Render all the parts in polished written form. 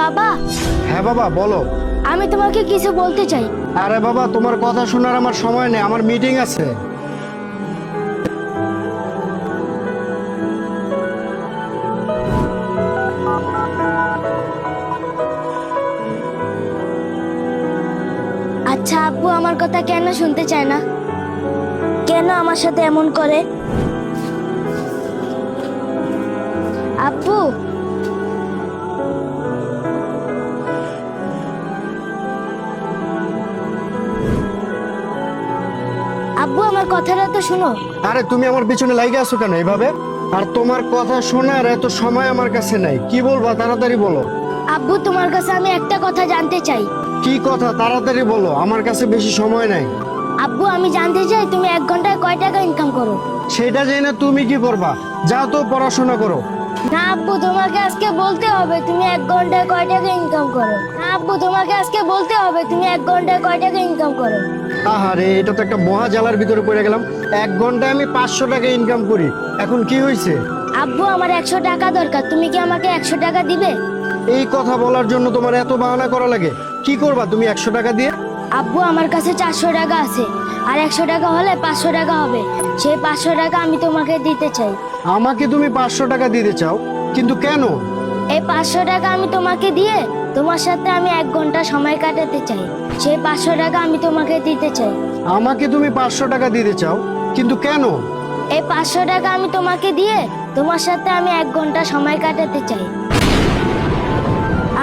বাবা। হ্যাঁ বাবা বলো। আমি তোমাকে কিছু বলতে চাই। আরে বাবা, তোমার কথা শোনার আমার সময় নেই, আমার মিটিং আছে। আচ্ছা আব্বু আমার কথা কেন শুনতে চায় না? কেন আমার সাথে এমন করে? আব্বু, আব্বু আমার কথাটা তো শুনো। আরে তুমি আমার পিছনে লাইগে আছো কেন এইভাবে? আর তোমার কথা শোনার এত সময় আমার কাছে নাই। কি বলবা তাড়াতাড়ি বলো। আব্বু তোমার কাছে আমি একটা কথা জানতে চাই। কি কথা তাড়াতাড়ি বলো, আমার কাছে বেশি সময় নাই। আব্বু আমি জানতে চাই তুমি 1 ঘন্টায় কয় টাকা ইনকাম করো? সেটা জেনে না তুমি কি করবা? যাও তো পড়াশোনা করো। না আব্বু তোমাকে আজকে বলতে হবে তুমি 1 ঘন্টায় কয় টাকা ইনকাম করো। না আব্বু তোমাকে আজকে বলতে হবে তুমি 1 ঘন্টায় কয় টাকা ইনকাম করো। আহারে, এটা তো একটা মহা জ্বালার ভিতরে পড়ে গেলাম। 1 ঘন্টায় আমি 500 টাকা ইনকাম করি, এখন কি হয়েছে? আব্বু আমার 100 টাকা দরকার, তুমি কি আমাকে 100 টাকা দিবে? এই কথা বলার জন্য তোমার এত বাহানা করা লাগে? কি করবা তুমি 100 টাকা দিয়ে? আব্বু আমার কাছে 400 টাকা আছে, আর 100 টাকা হলে 500 টাকা হবে। সেই 500 টাকা আমি তোমাকে দিতে চাই। আমাকে তুমি 500 টাকা দিতে চাও, কিন্তু কেন? এই 500 টাকা আমি তোমাকে দিয়ে তোমার সাথে আমি 1 ঘন্টা সময় কাটাতে চাই। সেই 500 টাকা আমি তোমাকে দিতে চাই। আমাকে তুমি 500 টাকা দিতে চাও, কিন্তু কেন? এই 500 টাকা আমি তোমাকে দিয়ে তোমার সাথে আমি 1 ঘন্টা সময় কাটাতে চাই।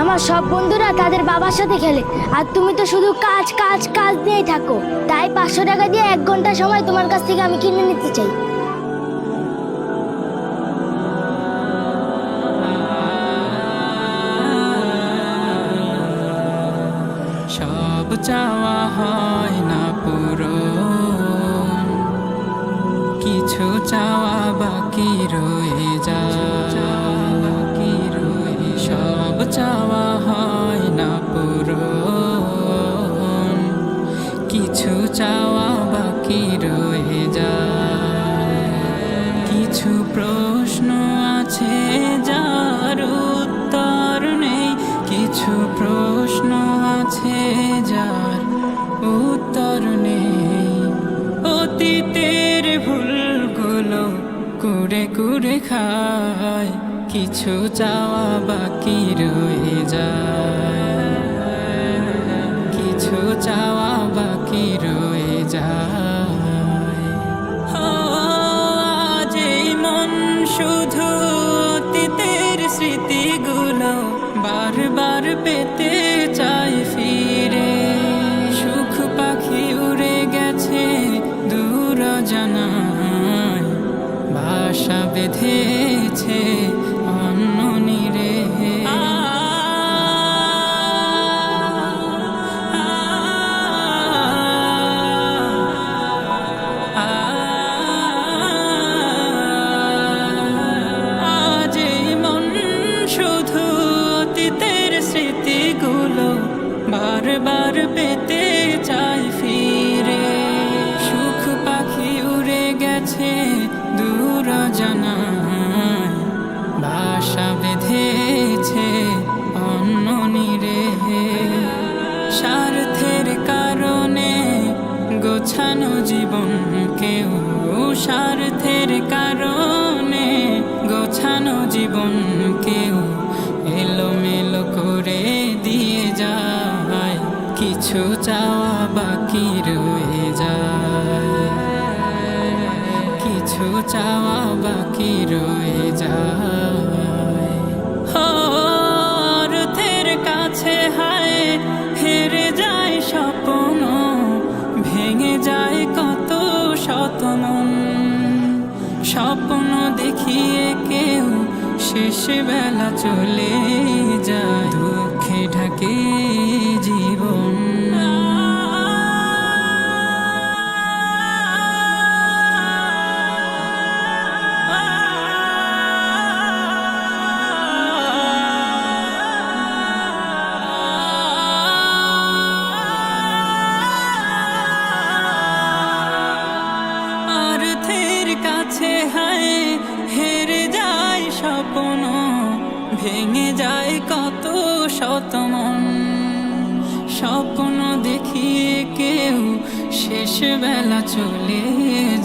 আমার সব বন্ধুরা তাদের বাবার সাথে খেলে, আর তুমি তো শুধু কাজ কাজ কাজ নিয়েই থাকো। তাই 500 টাকা দিয়ে 1 ঘন্টা সময় তোমার কাছ থেকে আমি কিনে নিতে চাই। সব চাওয়া হয় না পূরণ, কিছু চাওয়া বাকি রয়ে যায়। সব চাওয়া হয় না পূরণ, কিছু চাওয়া বাকি রয়ে যায়। কিছু প্রশ্ন আছে যার উত্তর নেই, কিছু প্রশ্ন আছে যার উত্তর নেই। অতীতের ভুলগুলো কুরে কুরে খায়, কিছু চাওয়া বাকি রয়ে যায়। কিছু চাওয়া বাকি রয়ে যায়। আজ এই মন শুধু অতীতের স্মৃতিগুলো বারবার পেতে চাই ফিরে। সুখ পাখি উড়ে গেছে দূর জানায়, বাসা বেঁধেছে অন্য নীরে। আজ এই মন শুধু অতীতের স্মৃতিগুলো বারবার পেতে চাই ফিরে। সুখ পাখি উড়ে গেছে দূর জানায়, বাসা বেঁধেছে অন্য নীরে। স্বার্থের কারণে গোছানো জীবন কেউ, স্বার্থের কারণে গোছানো জীবন কেউ এলোমেলো করে দিয়ে যায়। কিছু চাওয়া বাকি রয়ে যায়, কিছু চাওয়া বাকি রয়ে যায়। অর্থের কাছে হায় হেরে যায় স্বপ্ন, ভেঙে যায় কত শত মন। স্বপ্ন দেখিয়ে কেউ শেষ বেলা চলে যায়, দুঃখে ঢাকে জীবন। অর্থের কাছে হায় হেরে যায় স্বপ্ন, ভেঙে যায় কত শত মন। স্বপ্ন দেখিয়ে কেউ শেষ বেলা চলে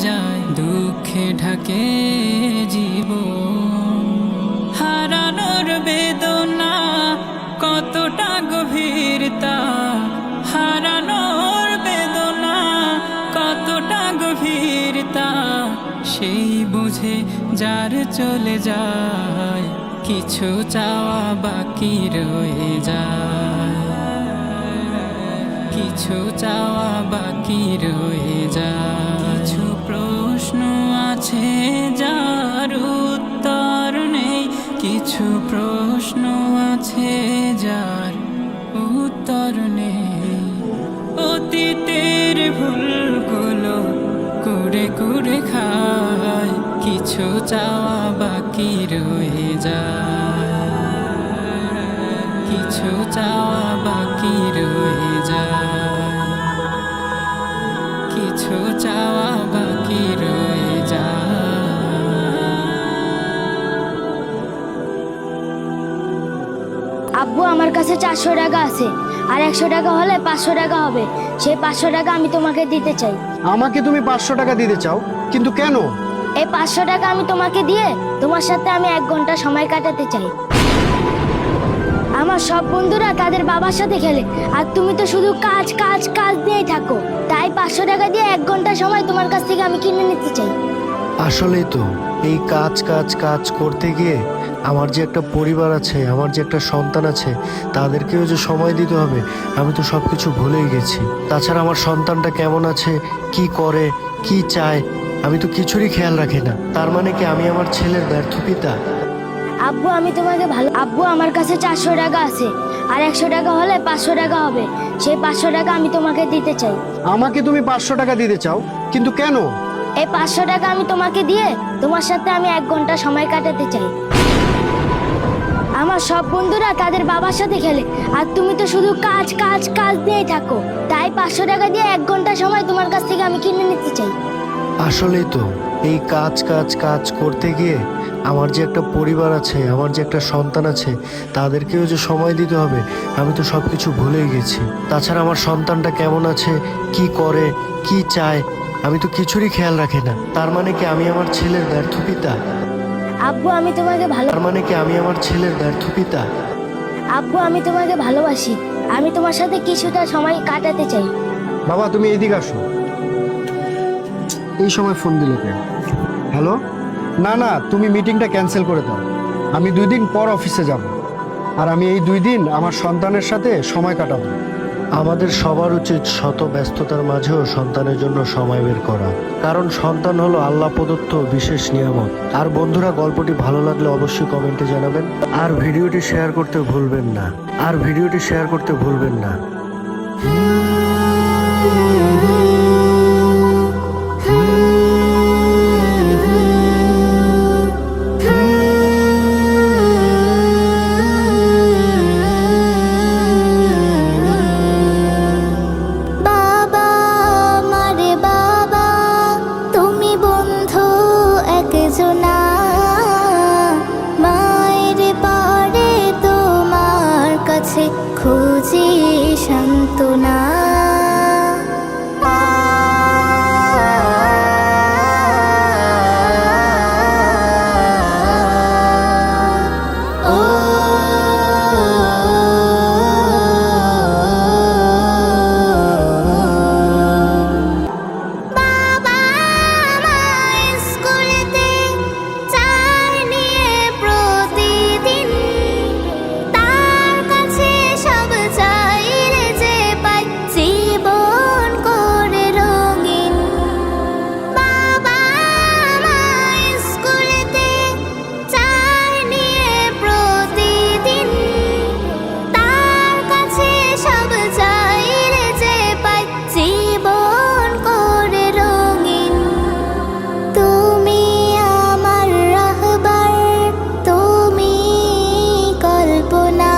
যায়, দুঃখে ঢাকে জীবন। হারানোর বেদনা কতটা গভীরতা, হারানোর বেদনা কতটা গভীরতা, সেই বুঝে যার চলে যায়, কিছু চাওয়া বাকি রয়ে যায়, কিছু চাওয়া বাকি রয়ে যায়। কিছু প্রশ্ন আছে যার উত্তর নেই, কিছু প্রশ্ন আছে যার উত্তর নেই। অতীতের ভুলগুলো কুড়ে কুড়ে খায়, কিছু চাওয়া বাকি রয়ে যায়, কিছু চাওয়া বাকি রয়ে যায়, কিছু চাওয়া বাকি রয়ে যায়। আব্বু আমার কাছে 400 টাকা আছে, আর 100 টাকা হলে 500 টাকা হবে। সেই 500 টাকা আমি তোমাকে দিতে চাই। আমাকে তুমি 500 টাকা দিতে চাও, কিন্তু কেন? এই 500 টাকা আমি তোমাকে দিয়ে তোমার সাথে আমি 1 ঘন্টা সময় কাটাতে চাই। আমার সব বন্ধুরা তাদের বাবার সাথে খেলে, আর তুমি তো শুধু কাজ কাজ কাজ নিয়েই থাকো। তাই 500 টাকা দিয়ে 1 ঘন্টা সময় তোমার কাছ থেকে আমি কিনে নিতে চাই। আসলেই তো এই কাজ কাজ কাজ করতে গিয়ে আমার যে একটা পরিবার আছে, আমার যে একটা সন্তান আছে, তাদেরকেও যে সময় দিতে হবে, আমি তো সব কিছু ভুলেই গেছি। তাছাড়া আমার সন্তানটা কেমন আছে, কি করে, কি চায়, আমি তো কিছুরই খেয়াল রাখি না। তার মানে কি আমি আমার ছেলের ব্যর্থ পিতা? আব্বু আমি তোমাকে ভালো আব্বু আমার কাছে 400 টাকা আছে, আর 100 টাকা হলে 500 টাকা হবে। সেই 500 টাকা আমি তোমাকে দিতে চাই। আমাকে তুমি 500 টাকা দিতে চাও, কিন্তু কেন? এই 500 টাকা আমি তোমাকে দিয়ে তোমার সাথে আমি 1 ঘন্টা সময় কাটাতে চাই। আমার সব বন্ধুরা তাদের বাবার সাথে খেলে, আর তুমি তো শুধু কাজ কাজ কাজ নিয়েই থাকো। তাই 500 টাকা দিয়ে 1 ঘন্টা সময় তোমার কাছ থেকে আমি কিনে নিতে চাই। আসলেই তো এই কাজ কাজ কাজ করতে গিয়ে আমার যে একটা পরিবার আছে, আমার যে একটা সন্তান আছে, তাদেরকেও যে সময় দিতে হবে, আমি তো সব কিছু ভুলেই গেছি। তাছাড়া আমার সন্তানটা কেমন আছে, কি করে, কি চায়, আমি তো কিছুরই খেয়াল রাখি না। তার মানে কি আমি আমার ছেলের ব্যর্থ পিতা? আব্বু আমি তোমাকে তার মানে কি আমি আমার ছেলের ব্যর্থ পিতা? আব্বু আমি তোমাকে ভালোবাসি। আমি তোমার সাথে কিছুটা সময় কাটাতে চাই। বাবা তুমি এইদিকে আসো। এই সময় ফোন দিল কেন? হ্যালো? না না, তুমি মিটিংটা ক্যান্সেল করে দাও। আমি 2 দিন পর অফিসে যাব, আর আমি এই 2 দিন আমার সন্তানের সাথে সময় কাটাবো। আমাদের সবার উচিত শত ব্যস্ততার মাঝেও সন্তানের জন্য সময় বের করা, কারণ সন্তান হলো আল্লাহ প্রদত্ত বিশেষ নিয়ামত। আর বন্ধুরা, গল্পটি ভালো লাগলে অবশ্যই কমেন্টে জানাবেন, আর ভিডিওটি শেয়ার করতে ভুলবেন না, আর ভিডিওটি শেয়ার করতে ভুলবেন না। বাবা মারে বাবা, তুমি বন্ধু একজনা, মায়ের পরে তোমার কাছে খুঁজি সান্ত্বনা। বাবা আমায় স্কুলেতে চায় নিয়ে প্রতিদিন, তার কাছে সব চাইলে যে পাই জীবন করে রঙিন। বাবা আমায় স্কুলেতে চায় নিয়ে প্রতিদিন, তার কাছে সব চাইলে যে পাই জীবন করে রঙিন। তুমি আমার রাহবার, তুমি কল্পনা,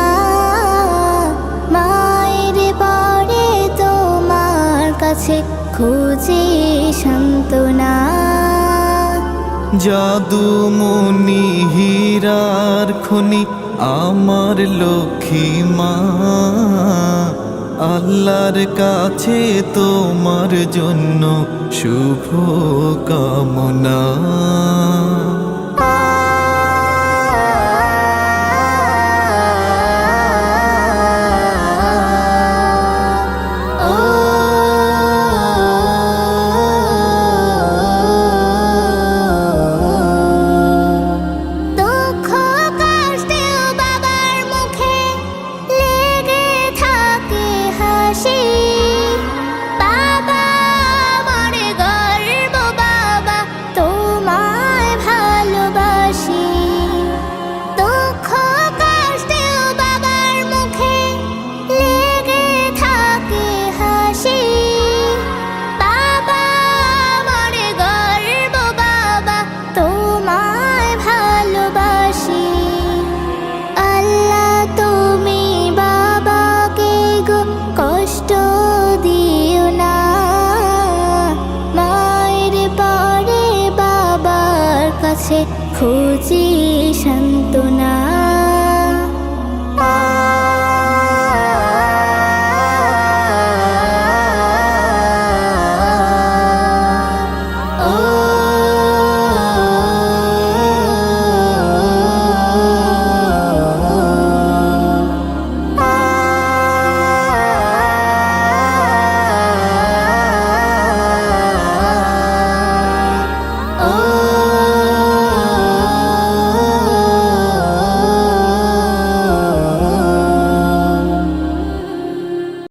মায়ের পরে তোমার কাছে খুঁজি সান্ত্বনা। জাদুমণি হীরার খনি আমার লক্ষ্মী মা, আল্লাহর কাছে তোমার জন্য শুভ কামনা। দুঃখ কষ্টেও বাবার মুখে লেগে থাকে হাসি। বাবা আমার গর্ব, বাবা তোমায় ভালোবাসি। দুঃখ কষ্টেও বাবার মুখে লেগে থাকে হাসি। বাবা আমার গর্ব, বাবা তোমায় ভালোবাসি। আল্লাহ তুমি বাবাকে গো কষ্ট দিও না, মায়ের পরে বাবার কাছে খুঁজি সান্ত্বনা।